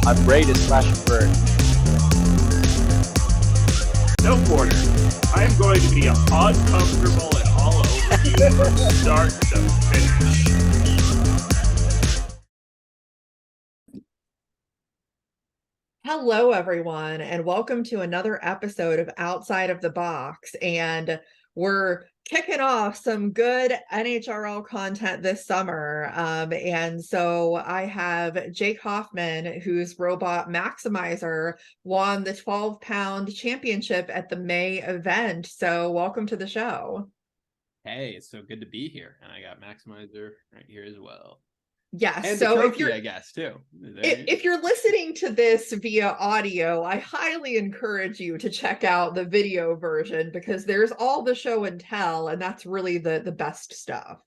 I'm ready to slash and burn. No quarter. I am going to be uncomfortable and all over you from start to finish. Hello, everyone, and welcome to another episode of Outside of the Box. And we're kicking off some good NHRL content this summer. And so I have Jake Hoffmann, whose robot Maximizer won the 12-pound championship at the May event. So welcome to the show. Hey, it's so good to be here. And I got Maximizer right here as well. Yes. And so the trophy, if you're, I guess, too. if you're listening to this via audio, I highly encourage you to check out the video version because there's all the show and tell, and that's really the best stuff.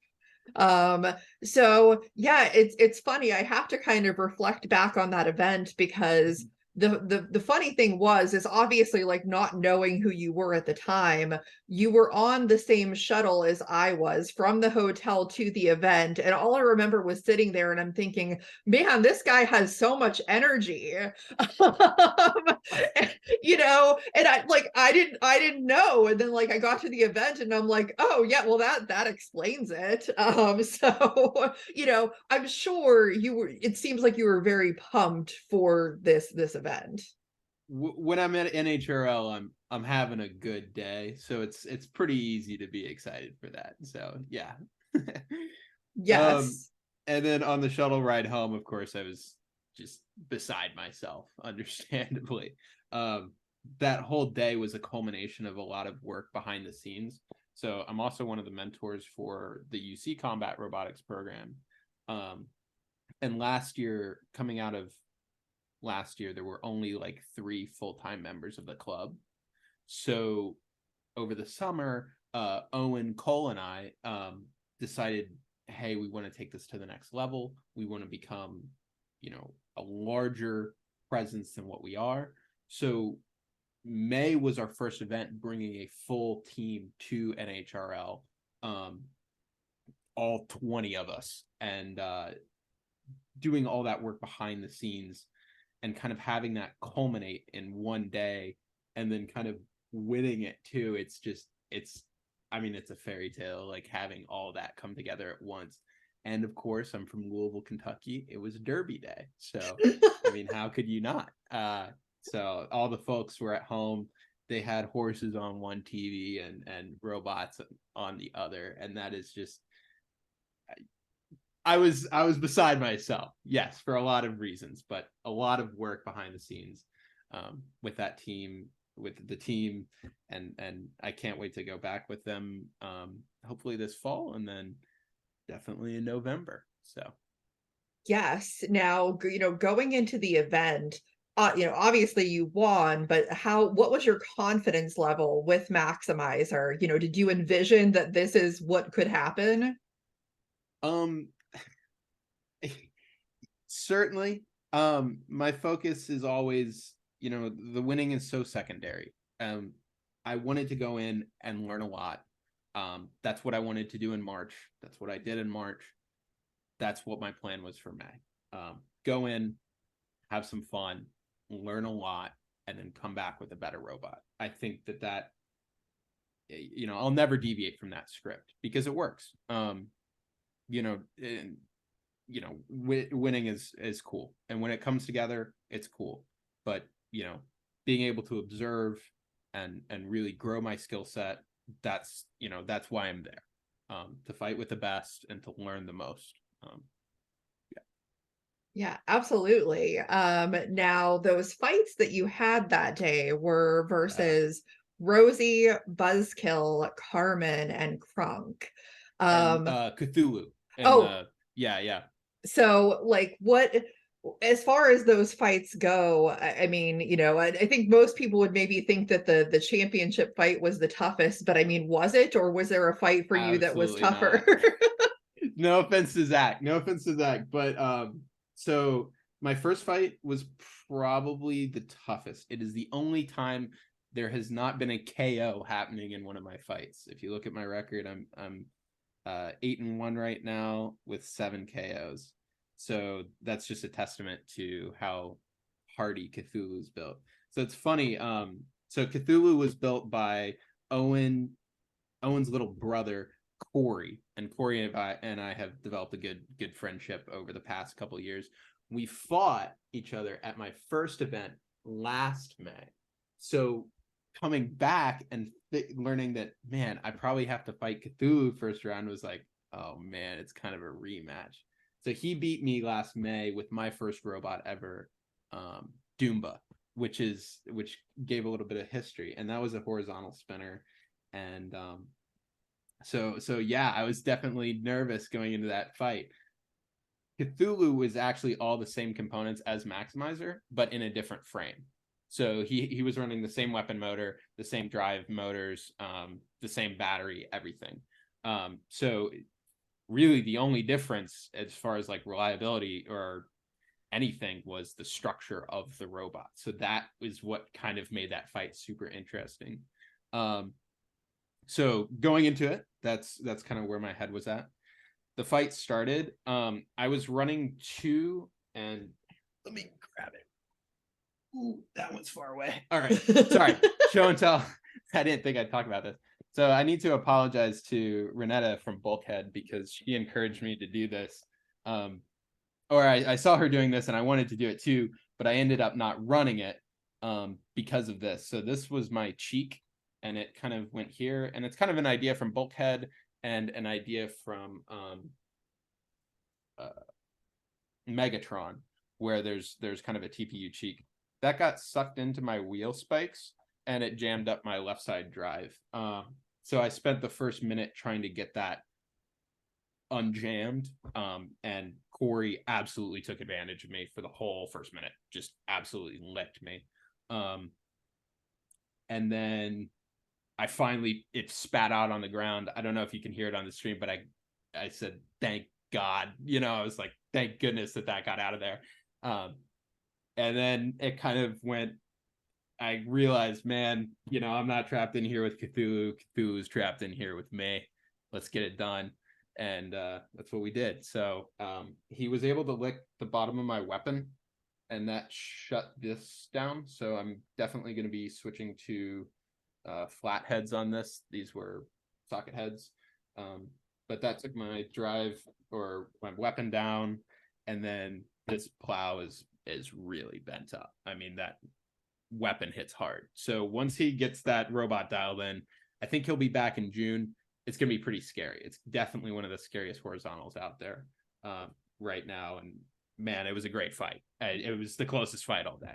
So yeah, it's funny. I have to kind of reflect back on that event because the funny thing is obviously, like, not knowing who you were at the time, you were on the same shuttle as I was from the hotel to the event, and all I remember was sitting there and I'm thinking, man, this guy has so much energy. And I didn't know, and then like I got to the event and I'm like, oh yeah, well that explains it. So I'm sure it seems like you were very pumped for this event. When I'm at NHRL, I'm having a good day, so it's pretty easy to be excited for that. So yeah. Yes. And then on the shuttle ride home, of course, I was just beside myself, understandably. That whole day was a culmination of a lot of work behind the scenes. So I'm also one of the mentors for the UC Combat Robotics program. And coming out of last year, there were only like 3 full-time members of the club. So over the summer, Owen, Cole, and I decided, hey, we want to take this to the next level. We want to become, a larger presence than what we are. So May was our first event bringing a full team to NHRL, all 20 of us, and doing all that work behind the scenes and kind of having that culminate in one day and then kind of winning it too. It's a fairy tale, like having all that come together at once. And of course, I'm from Louisville, Kentucky. It was Derby Day. So, how could you not? So all the folks were at home. They had horses on one TV and robots on the other. And that is just, I was beside myself, yes, for a lot of reasons, but a lot of work behind the scenes with that team, with the team, and I can't wait to go back with them, hopefully this fall, and then definitely in November. So Yes. Now, going into the event, obviously you won, but what was your confidence level with Maximizer? Did you envision that this is what could happen? Certainly. My focus is always, the winning is so secondary. I wanted to go in and learn a lot. That's what I wanted to do in March. That's what I did in March. That's what my plan was for May. Go in, have some fun, learn a lot, and then come back with a better robot. I think that I'll never deviate from that script because it works. Winning is cool, and when it comes together, it's cool. But being able to observe and really grow my skill set, that's why I'm there, to fight with the best and to learn the most. Yeah, absolutely. Now those fights that you had that day were versus Rosie, Buzzkill, Carmen, and Crunk. And Cthulhu. And, yeah. So, like, as far as those fights go, I think most people would maybe think that the championship fight was the toughest, but was it, or was there a fight for you that was tougher? No offense to Zach, but so my first fight was probably the toughest. It is the only time there has not been a KO happening in one of my fights. If you look at my record, I'm 8-1 right now with 7 KOs. So that's just a testament to how party Cthulhu's built. So it's funny. So Cthulhu was built by Owen's little brother Corey, and Corey and I have developed a good friendship over the past couple of years. We fought each other at my first event last May. So coming back and learning that, man, I probably have to fight Cthulhu first round was like, oh man, it's kind of a rematch. So he beat me last May with my first robot ever, Doomba, which gave a little bit of history, and that was a horizontal spinner. And so yeah, I was definitely nervous going into that fight. Cthulhu was actually all the same components as Maximizer, but in a different frame. So he was running the same weapon motor, the same drive motors, the same battery, everything. So really the only difference as far as like reliability or anything was the structure of the robot. So that is what kind of made that fight super interesting. So going into it, that's kind of where my head was at. The fight started. I was running 2, and let me grab it. Ooh, that one's far away. All right, sorry. Show and tell. I didn't think I'd talk about this. So I need to apologize to Renetta from Bulkhead because she encouraged me to do this. Or I saw her doing this and I wanted to do it too, but I ended up not running it because of this. So this was my cheek, and it kind of went here, and it's kind of an idea from Bulkhead and an idea from Megatron, where there's kind of a TPU cheek. That got sucked into my wheel spikes, and it jammed up my left side drive. So I spent the first minute trying to get that unjammed, and Corey absolutely took advantage of me for the whole first minute, just absolutely licked me. And then it spat out on the ground. I don't know if you can hear it on the stream, but I said, thank God, I was like, thank goodness that got out of there. And then it kind of went, I realized, man, I'm not trapped in here with Cthulhu. Cthulhu's trapped in here with me. Let's get it done. And that's what we did. So he was able to lick the bottom of my weapon, and that shut this down. So I'm definitely going to be switching to flat heads on this. These were socket heads. But that took my drive or my weapon down. And then this plow is really bent up. I mean, that weapon hits hard. So once he gets that robot dialed in, I think he'll be back in June. It's going to be pretty scary. It's definitely one of the scariest horizontals out there right now. And man, it was a great fight. It was the closest fight all day.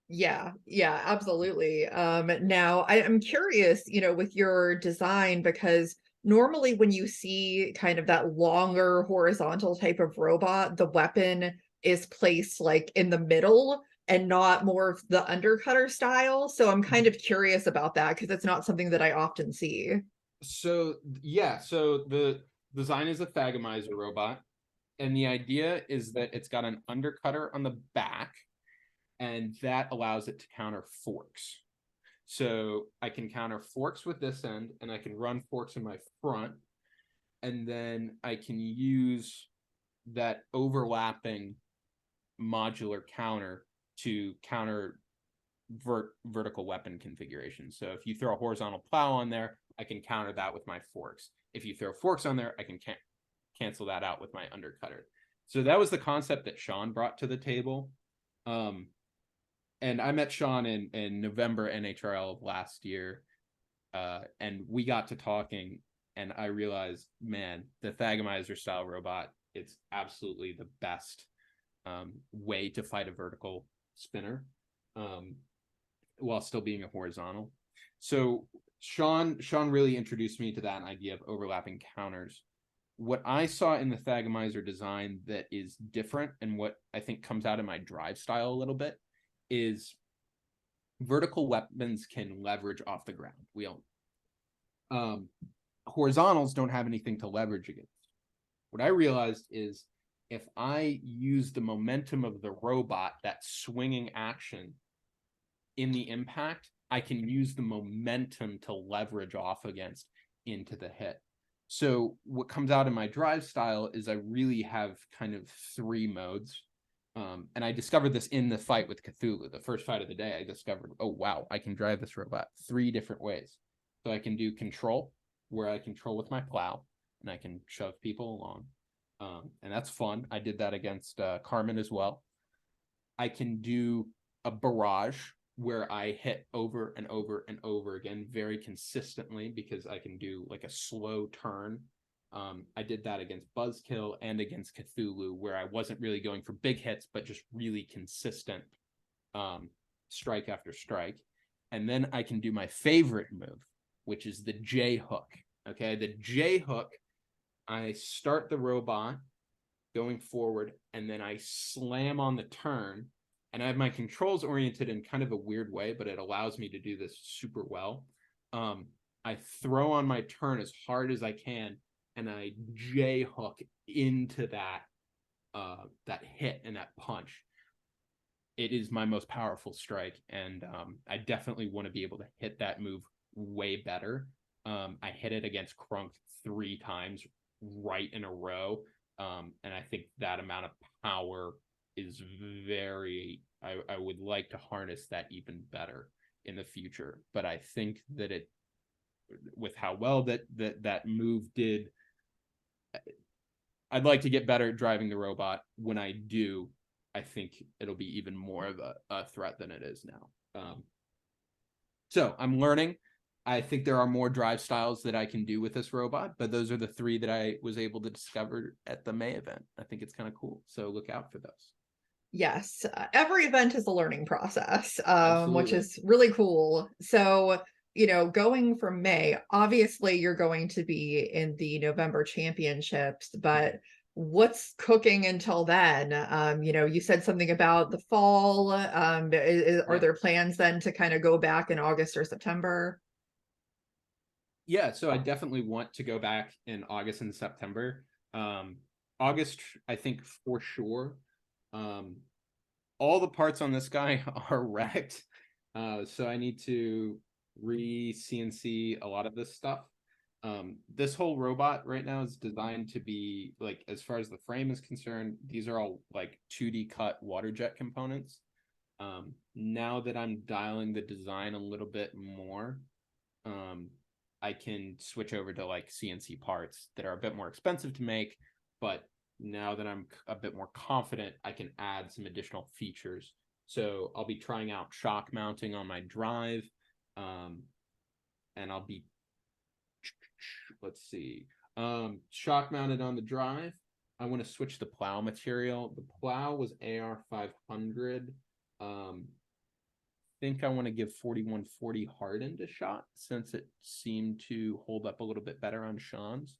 Yeah, absolutely. Now I'm curious, with your design, because normally when you see kind of that longer horizontal type of robot, the weapon is placed like in the middle and not more of the undercutter style. So I'm kind of curious about that because it's not something that I often see. So yeah, so the design is a Thagomizer robot, and the idea is that it's got an undercutter on the back, and that allows it to counter forks. So I can counter forks with this end, and I can run forks in my front, and then I can use that overlapping modular counter to counter vertical weapon configuration. So if you throw a horizontal plow on there, I can counter that with my forks. If you throw forks on there, I can cancel that out with my undercutter. So that was the concept that Sean brought to the table. And I met Sean in November NHRL of last year. And we got to talking, and I realized, man, the Thagomizer style robot, it's absolutely the best way to fight a vertical spinner while still being a horizontal. So Sean really introduced me to that idea of overlapping counters. What I saw in the Thagomizer design that is different, and what I think comes out of my drive style a little bit, is vertical weapons can leverage off the ground. We all horizontals don't have anything to leverage against. What I realized is if I use the momentum of the robot, that swinging action in the impact, I can use the momentum to leverage off against into the hit. So what comes out in my drive style is I really have kind of 3 modes. And I discovered this in the fight with Cthulhu, the first fight of the day. I discovered, oh, wow, I can drive this robot 3 different ways. So I can do control, where I control with my plow, and I can shove people along. And that's fun. I did that against Carmen as well. I can do a barrage, where I hit over and over and over again very consistently, because I can do like a slow turn. I did that against Buzzkill and against Cthulhu, where I wasn't really going for big hits, but just really consistent strike after strike. And then I can do my favorite move, which is the J hook. Okay, the J hook, I start the robot going forward, and then I slam on the turn, and I have my controls oriented in kind of a weird way, but it allows me to do this super well. I throw on my turn as hard as I can, and I J hook into that hit and that punch. It is my most powerful strike, and I definitely want to be able to hit that move way better. I hit it against Crunk 3 times right in a row, and I think that amount of power is very, I would like to harness that even better in the future. But I think that it, with how well that move did, I'd like to get better at driving the robot. When I do, I think it'll be even more of a threat than it is now. So I'm learning. I think there are more drive styles that I can do with this robot, but those are the 3 that I was able to discover at the May event. I think it's kind of cool. So look out for those. Yes, every event is a learning process, which Absolutely. is really cool. So, going from May, obviously you're going to be in the November championships, but what's cooking until then? You said something about the fall. Are Yeah. there plans then to kind of go back in August or September? Yeah, so I definitely want to go back in August and September. August, I think for sure. All the parts on this guy are wrecked, so I need to re-CNC a lot of this stuff. This whole robot right now is designed to be, like, as far as the frame is concerned, these are all like 2D cut water jet components. Now that I'm dialing the design a little bit more, I can switch over to like CNC parts that are a bit more expensive to make, but now that I'm a bit more confident, I can add some additional features. So I'll be trying out shock mounting on my drive, and I'll be, let's see, shock mounted on the drive. I want to switch the plow material. The plow was AR 500. Think I want to give 4140 hardened a shot, since it seemed to hold up a little bit better on Sean's.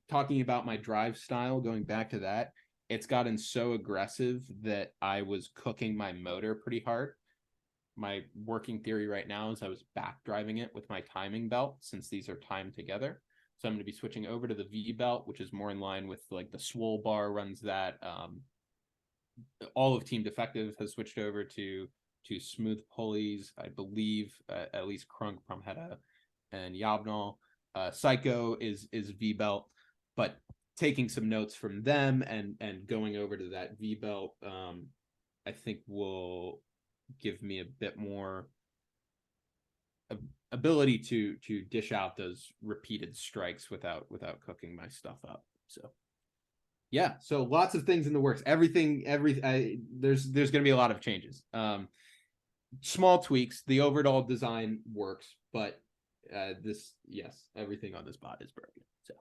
Talking about my drive style, going back to that, it's gotten so aggressive that I was cooking my motor pretty hard. My working theory right now is I was back driving it with my timing belt, since these are timed together. So I'm going to be switching over to the V belt, which is more in line with like the Swole bar runs that. All of Team Defective has switched over to smooth pulleys, I believe, at least Krunk, Promheta, and Yabnal. Psycho is V belt, but taking some notes from them and going over to that V belt, I think will give me a bit more ability to dish out those repeated strikes without cooking my stuff up. So yeah, so lots of things in the works. There's going to be a lot of changes. Small tweaks. The overall design works, but everything on this bot is broken. So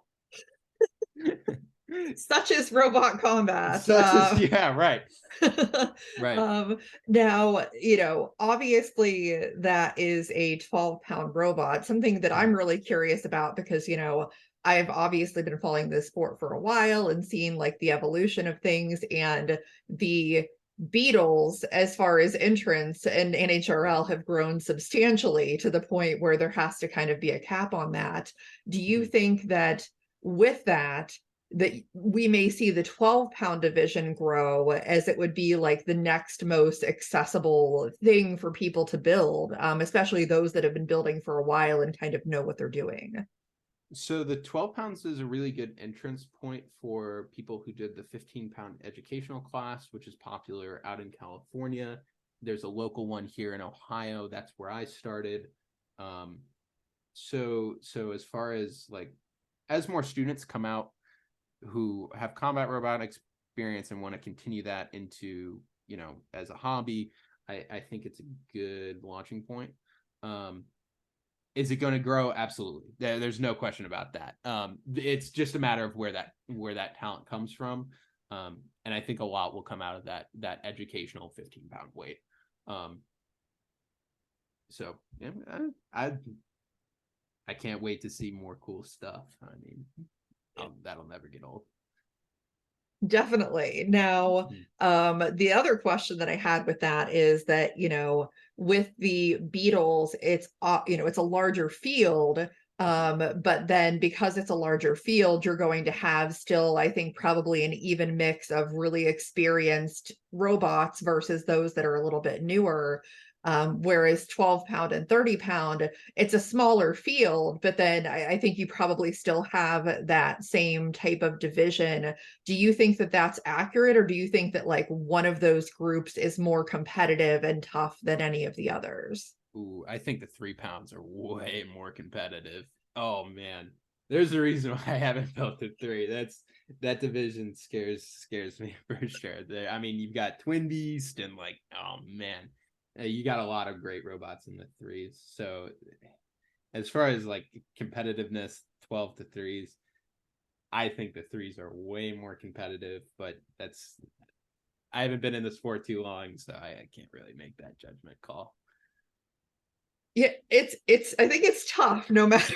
Such is robot combat. Yeah, right. Right. Now, obviously that is a 12-pound robot, something that I'm really curious about, because, I've obviously been following this sport for a while and seeing like the evolution of things, and the beetles, as far as entrance and NHRL, have grown substantially to the point where there has to kind of be a cap on that. Do you think that with that we may see the 12-pound division grow, as it would be like the next most accessible thing for people to build, especially those that have been building for a while and kind of know what they're doing? So the 12 pounds is a really good entrance point for people who did the 15-pound educational class, which is popular out in California. There's a local one here in Ohio. That's where I started. So as far as like, as more students come out who have combat robotics experience and want to continue that into, you know, as a hobby, I think it's a good launching point. Is it going to grow? Absolutely. There's no question about that. It's just a matter of where that talent comes from. And I think a lot will come out of that educational 15-pound weight. So yeah, I can't wait to see more cool stuff. I mean, that'll never get old. Definitely. Now, the other question that I had with that is that, you know, with the Beatles, it's it's a larger field. But then because it's a larger field, you're going to have still, I think, probably an even mix of really experienced robots versus those that are a little bit newer. Whereas 12-pound and 30-pound, it's a smaller field, but then I think you probably still have that same type of division. Do you think that that's accurate, or do you think that like one of those groups is more competitive and tough than any of the others? Ooh, I think the 3 pounds are way more competitive. Oh man, there's a reason why I haven't built the 3. That division scares me for sure. I mean, you've got Twin Beast and like, oh man, you got a lot of great robots in the 3s. So as far as like competitiveness, 12 to 3s, I think the 3s are way more competitive, but I haven't been in the sport too long, so I can't really make that judgment call. Yeah, it's I think it's tough no matter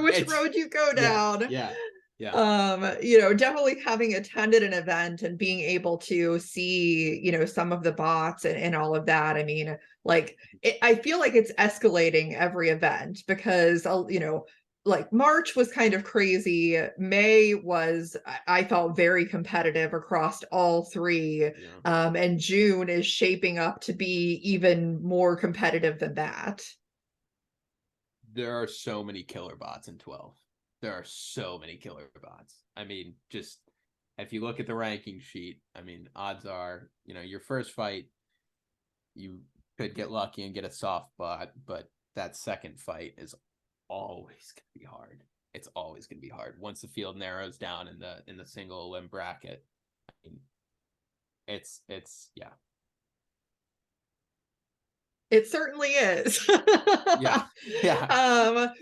which road you go down. Yeah. You know, definitely having attended an event and being able to see, you know, some of the bots and all of that. I mean, like I feel like it's escalating every event because, you know, like March was kind of crazy. May was, I felt, very competitive across all 3. Yeah. And June is shaping up to be even more competitive than that. There are so many killer bots in 12. There are so many killer bots. I mean, just if you look at the ranking sheet, I mean, odds are, you know, your first fight, you could get lucky and get a soft bot, but that second fight is always going to be hard. It's always going to be hard once the field narrows down in the single limb bracket. I mean, it's yeah. It certainly is. Yeah.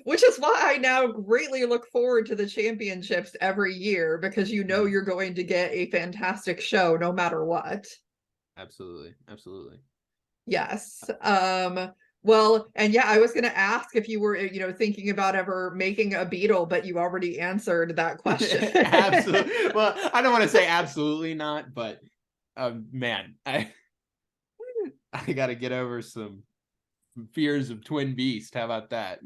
Which is why I now greatly look forward to the championships every year, because you know you're going to get a fantastic show no matter what. Absolutely. Yes. Well, and yeah, I was going to ask if you were, you know, thinking about ever making a beetle, but you already answered that question. Absolutely. Well, I don't want to say absolutely not, but man, I got to get over some fears of Twin Beast. How about that?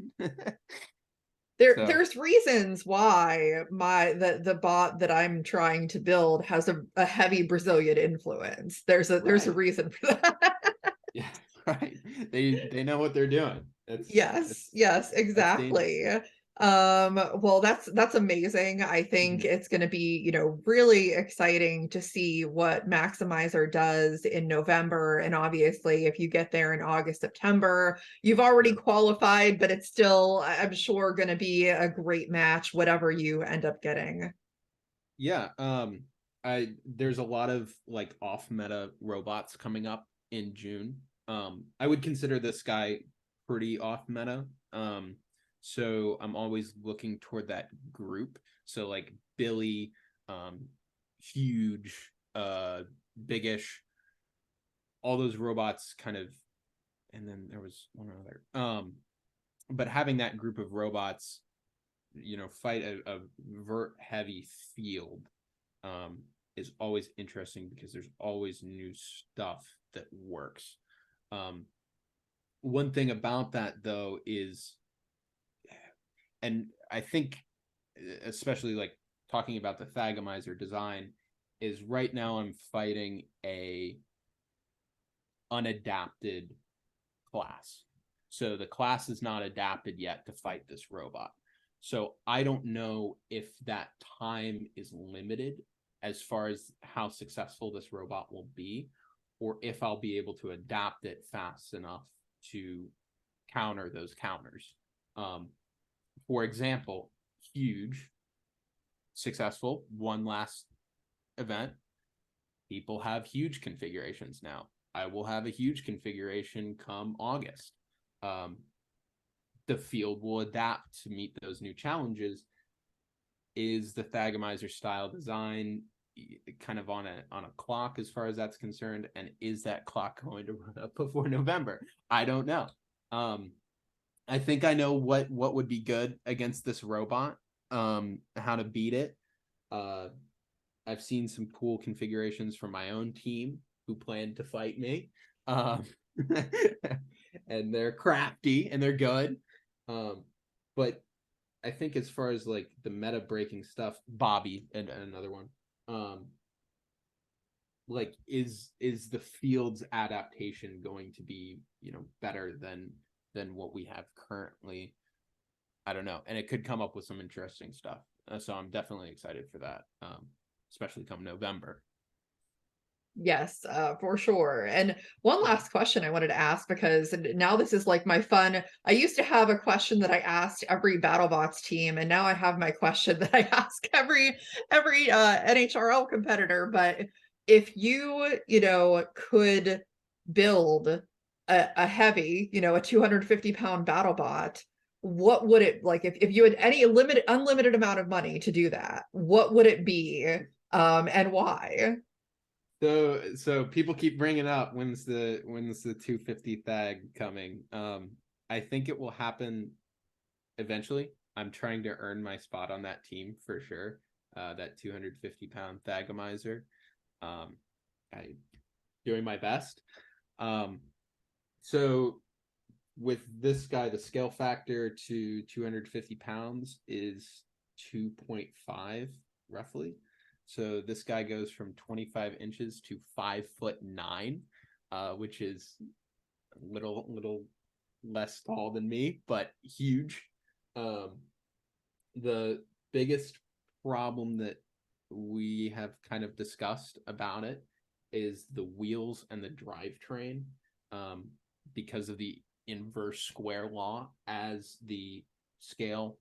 There's reasons why the bot that I'm trying to build has a heavy Brazilian influence. There's a reason for that. Yeah, right. They know what they're doing. Yes, exactly. Well, that's amazing. I think it's going to be, you know, really exciting to see what Maximizer does in November. And obviously, if you get there in August, September, you've already qualified, but it's still, I'm sure, going to be a great match, whatever you end up getting. Yeah. There's a lot of like off meta robots coming up in June. I would consider this guy pretty off meta. So I'm always looking toward that group. So like Billy, huge, biggish, all those robots kind of, and then there was one other. But having that group of robots, you know, fight a vert heavy field, is always interesting because there's always new stuff that works. One thing about that though is, and I think especially like talking about the Thagomizer design, is right now I'm fighting a unadapted class. So the class is not adapted yet to fight this robot. So I don't know if that time is limited as far as how successful this robot will be, or if I'll be able to adapt it fast enough to counter those counters. For example, huge, successful, one last event. People have huge configurations now. I will have a huge configuration come August. The field will adapt to meet those new challenges. Is the Thagomizer style design kind of on a clock as far as that's concerned? And is that clock going to run up before November? I don't know. I think I know what would be good against this robot, how to beat it. I've seen some cool configurations from my own team who plan to fight me. And they're crafty and they're good. But I think as far as like the meta breaking stuff, Bobby and another one, like is the field's adaptation going to be, better than what we have currently? I don't know. And it could come up with some interesting stuff. So I'm definitely excited for that, especially come November. Yes, for sure. And one last question I wanted to ask, because now this is like my fun. I used to have a question that I asked every BattleBots team, and now I have my question that I ask every NHRL competitor. But if you could build a heavy, a 250-pound BattleBot, what would it like if you had any unlimited amount of money to do that? What would it be, and why? So people keep bringing up when's the 250 Thag coming. I think it will happen eventually. I'm trying to earn my spot on that team for sure. That 250-pound Thagomizer. I'm doing my best. So with this guy, the scale factor to 250 pounds is 2.5 roughly. So this guy goes from 25 inches to 5'9", which is a little less tall than me, but huge. The biggest problem that we have kind of discussed about it is the wheels and the drivetrain, because of the inverse square law. As the scale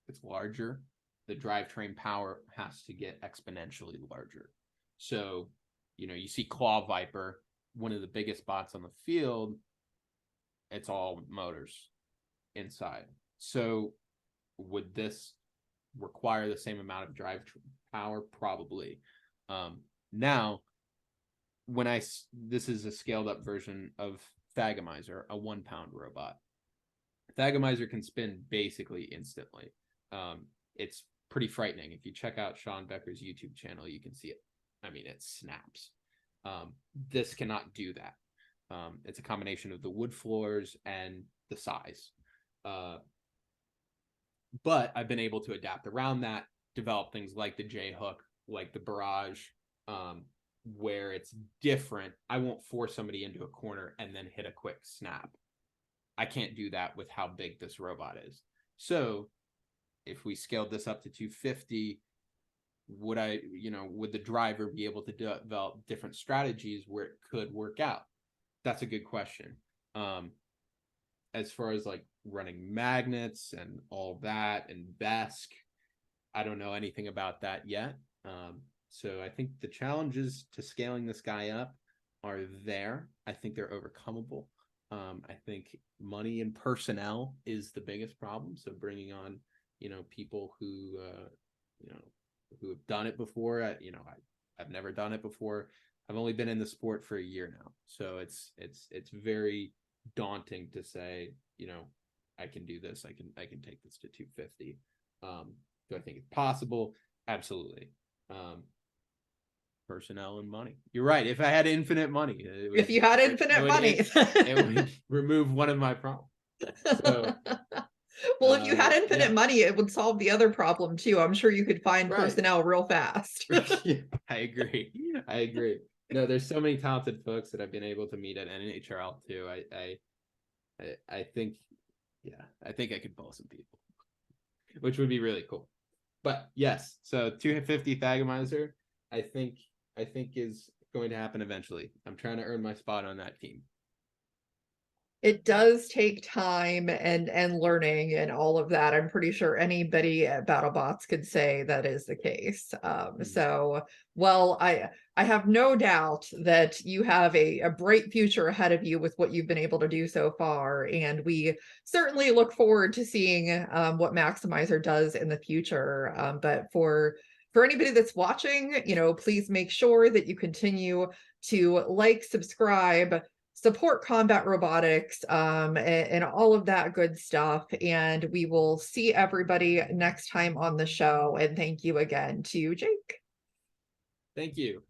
gets larger, the drivetrain power has to get exponentially larger. So, you see Claw Viper, one of the biggest bots on the field, it's all motors inside. So would this require the same amount of drive power? Probably. Now, this is a scaled up version of Thagomizer, a 1-pound robot. Thagomizer can spin basically instantly. It's pretty frightening. If you check out Sean Becker's YouTube channel, you can see it. I mean, it snaps. This cannot do that. It's a combination of the wood floors and the size. But I've been able to adapt around that, develop things like the J-hook, like the barrage, where it's different. I won't force somebody into a corner and then hit a quick snap. I can't do that with how big this robot is. So if we scaled this up to 250, would the driver be able to develop different strategies where it could work out? That's a good question. As far as like running magnets and all that and BESC, I don't know anything about that yet. So I think the challenges to scaling this guy up are there. I think they're overcomable. I think money and personnel is the biggest problem. So bringing on, people who, who have done it before. I've never done it before. I've only been in the sport for a year now. So it's very daunting to say, I can do this. I can take this to 250. Do I think it's possible? Absolutely. Personnel and money. You're right. If I had infinite money, if you had infinite money, it would remove one of my problems. So, well, if you had infinite money, it would solve the other problem too. I'm sure you could find personnel real fast. Yeah, I agree. No, there's so many talented folks that I've been able to meet at NHRL too. I think, I think I could pull some people. which would be really cool. But yes, so 250 Thagomizer, I think is going to happen eventually. I'm trying to earn my spot on that team. It does take time and learning and all of that. I'm pretty sure anybody at BattleBots could say that is the case. So, well, I have no doubt that you have a bright future ahead of you with what you've been able to do so far, and we certainly look forward to seeing what Maximizer does in the future. But for anybody that's watching, please make sure that you continue to like, subscribe, support Combat Robotics, and all of that good stuff. And we will see everybody next time on the show. And thank you again to Jake. Thank you.